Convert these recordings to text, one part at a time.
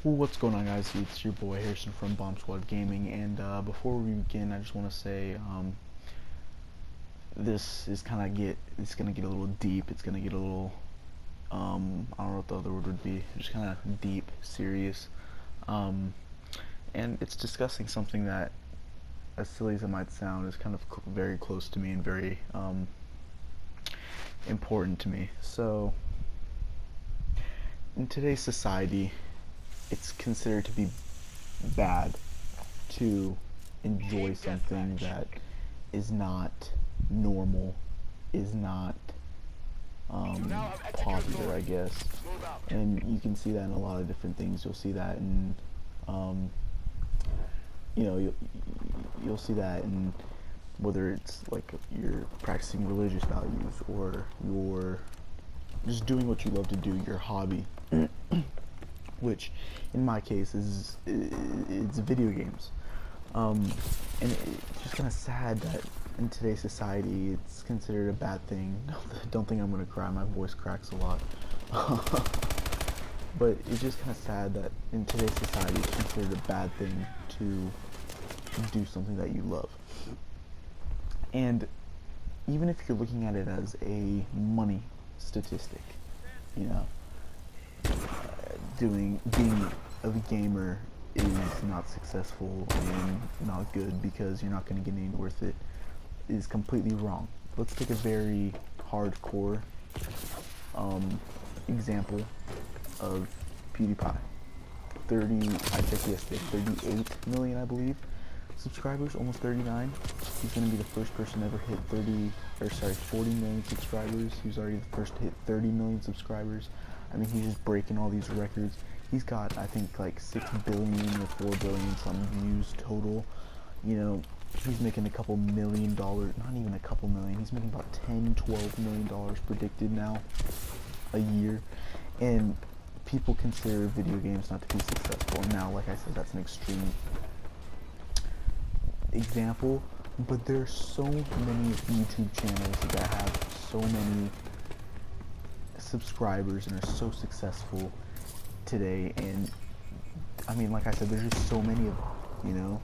What's going on, guys? It's your boy Harrison from Bomb Squad Gaming, and before we begin, I just want to say this is it's gonna get a little deep. It's gonna get a little I don't know what the other word would be. Just kind of deep, serious, and it's discussing something that, as silly as it might sound, is kind of very close to me and very important to me. So, in today's society, it's considered to be bad to enjoy something that is not normal, is not popular, I guess. And you can see that in a lot of different things. You'll see that in, you'll see that in whether it's like you're practicing religious values or you're just doing what you love to do, your hobby. Which in my case it's video games, and it's just kind of sad that in today's society it's considered a bad thing. Don't think I'm gonna cry, my voice cracks a lot. But it's just kind of sad that in today's society it's considered a bad thing to do something that you love. And even if you're looking at it as a money statistic, you know, being a gamer is not successful and not good because you're not going to get any worth it is completely wrong. Let's take a very hardcore example of PewDiePie. I checked yesterday, 38 million, I believe, subscribers, almost 39. He's going to be the first person ever hit 40 million subscribers. He's already the first to hit 30 million subscribers. I mean, he's just breaking all these records. He's got, I think, like 6 billion or 4 billion some views total. You know, he's making a couple $1 million, not even a couple million. He's making about $10-12 million predicted now a year. And people consider video games not to be successful. And now, like I said, that's an extreme example. But there are so many YouTube channels that have so many subscribers and are so successful today. And I mean, like I said, there's just so many of them, you know,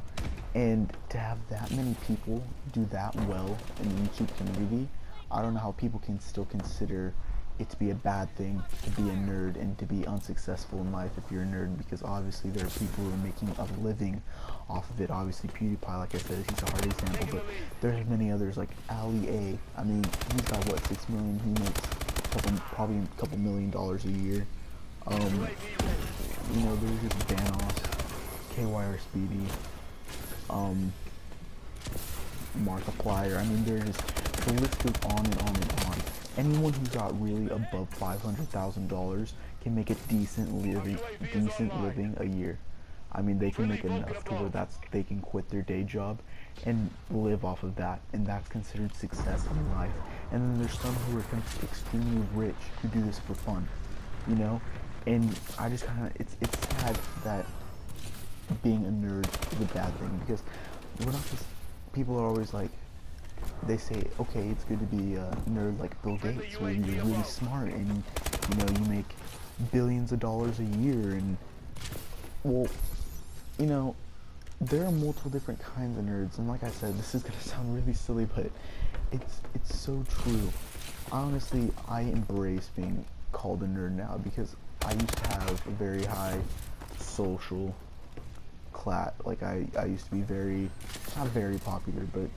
and to have that many people do that well in the YouTube community, I don't know how people can still consider it to be a bad thing to be a nerd and to be unsuccessful in life if you're a nerd, because obviously there are people who are making a living off of it. Obviously PewDiePie, like I said, he's a hard example, but there's many others like Ali A. I mean, he's got what, 6 million, he makes probably a couple $1 million a year. You know, there's just Banos, KYR Speedy, Markiplier. I mean, there's just, the list goes on and on and on. Anyone who's got really above $500,000 can make a decent living a year. I mean, they can make enough to where they can quit their day job and live off of that, and that's considered success in life. And then there's some who are extremely rich who do this for fun, you know. And I just kind of, it's sad that being a nerd is a bad thing, because we're not just, people are always like, they say, okay, it's good to be a nerd like Bill Gates, where you're really smart and, you know, you make billions of dollars a year. And, well, you know, there are multiple different kinds of nerds, and like I said, this is gonna sound really silly, but it's so true. Honestly, I embrace being called a nerd now, because I used to have a very high social class. Like I used to be not very popular, but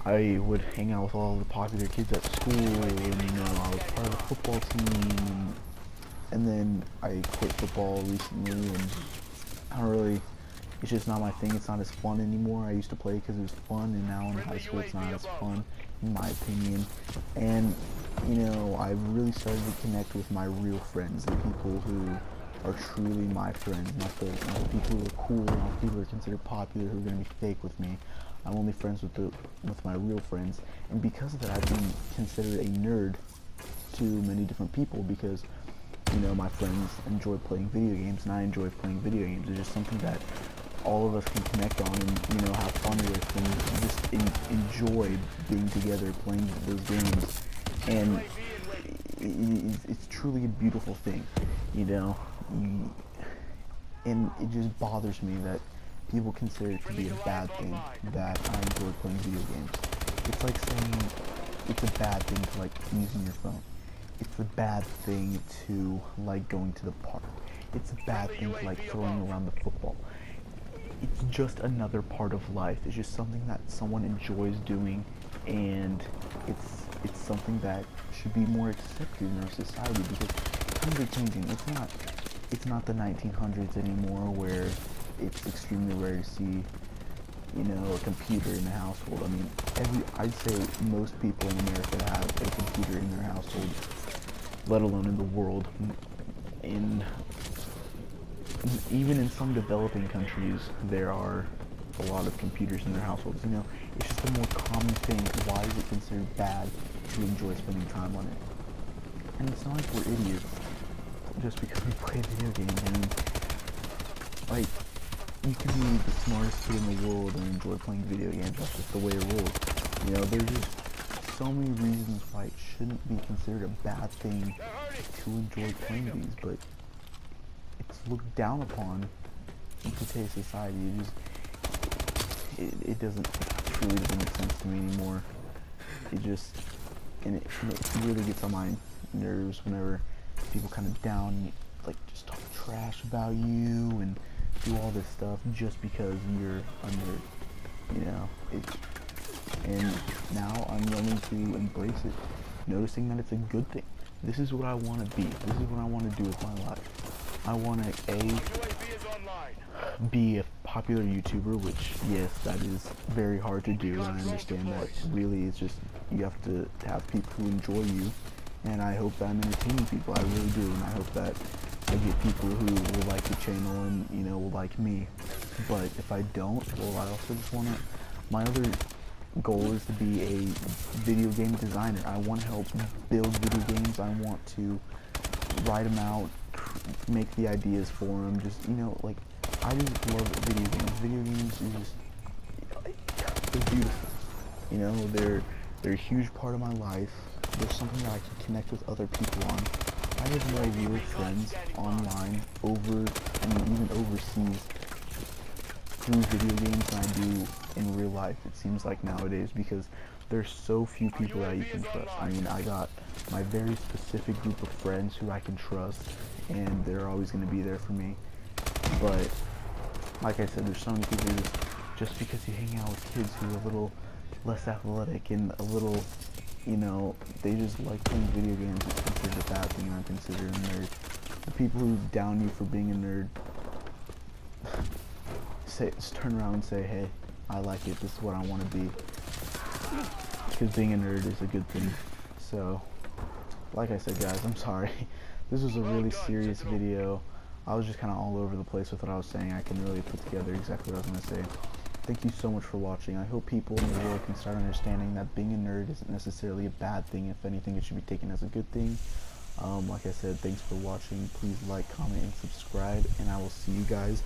I would hang out with all the popular kids at school, and, you know, I was part of the football team, and then I quit football recently, and I don't really, it's just not my thing. It's not as fun anymore. I used to play because it was fun, and now in high school it's not as fun, in my opinion. And, you know, I really started to connect with my real friends, the people who are truly my friends, not the people who are cool, not the people who are considered popular, who are going to be fake with me. I'm only friends with my real friends. And because of that, I've been considered a nerd to many different people, because, you know, my friends enjoy playing video games and I enjoy playing video games. It's just something that all of us can connect on and, you know, have fun with, and just enjoy being together playing those games. And it's truly a beautiful thing, you know. And it just bothers me that people consider it to be a bad thing that I enjoy playing video games. It's like saying it's a bad thing to like using your phone. It's a bad thing to like going to the park. It's a bad thing to like throwing around the football. It's just another part of life. It's just something that someone enjoys doing, and it's something that should be more accepted in our society, because times are changing. It's not the 1900s anymore where it's extremely rare to see, you know, a computer in the household. I mean, I'd say most people in America have a computer in their household, let alone in the world. Even in some developing countries, there are a lot of computers in their households. You know, it's just a more common thing. Why is it considered bad to enjoy spending time on it? And it's not like we're idiots just because we play video games. I mean, like, you can be the smartest kid in the world and enjoy playing video games. That's just the way it rolls. You know, there's just so many reasons why it shouldn't be considered a bad thing to enjoy playing these, but it's looked down upon in today's society. It truly doesn't make sense to me anymore. And it really gets on my nerves whenever people kind of like just talk trash about you and do all this stuff just because you're a nerd, you know. And now I'm learning to embrace it, noticing that it's a good thing. This is what I want to be. This is what I want to do with my life. I want to be a popular YouTuber, which, yes, that is very hard to do, and I understand that really it's just, you have to have people who enjoy you, and I hope that I'm entertaining people. I really do, and I hope that I get people who will like the channel and, you know, will like me. But if I don't, well, I also just want to, my other goal is to be a video game designer. I want to help build video games. I want to write them out, make the ideas for them, just, you know, like, I just love video games. Video games is just, they're beautiful. You know, they're a huge part of my life. They're something that I can connect with other people on. I have more real friends online, even overseas, through video games than I do in real life, it seems like nowadays, because there's so few people that you can trust. I mean, I got my very specific group of friends who I can trust, and they're always going to be there for me. But like I said, there's so many people who just because you hang out with kids who are a little less athletic and a little, you know, they just like playing video games, it's considered a bad thing, and I'm considered a nerd. The people who down you for being a nerd, just turn around and say, hey, I like it, this is what I want to be. Because being a nerd is a good thing. So, like I said, guys, I'm sorry. This was a really serious video. I was just kind of all over the place with what I was saying. I can really put together exactly what I was going to say. Thank you so much for watching. I hope people in the world can start understanding that being a nerd isn't necessarily a bad thing. If anything, it should be taken as a good thing. Like I said, thanks for watching. Please like, comment, and subscribe, and I will see you guys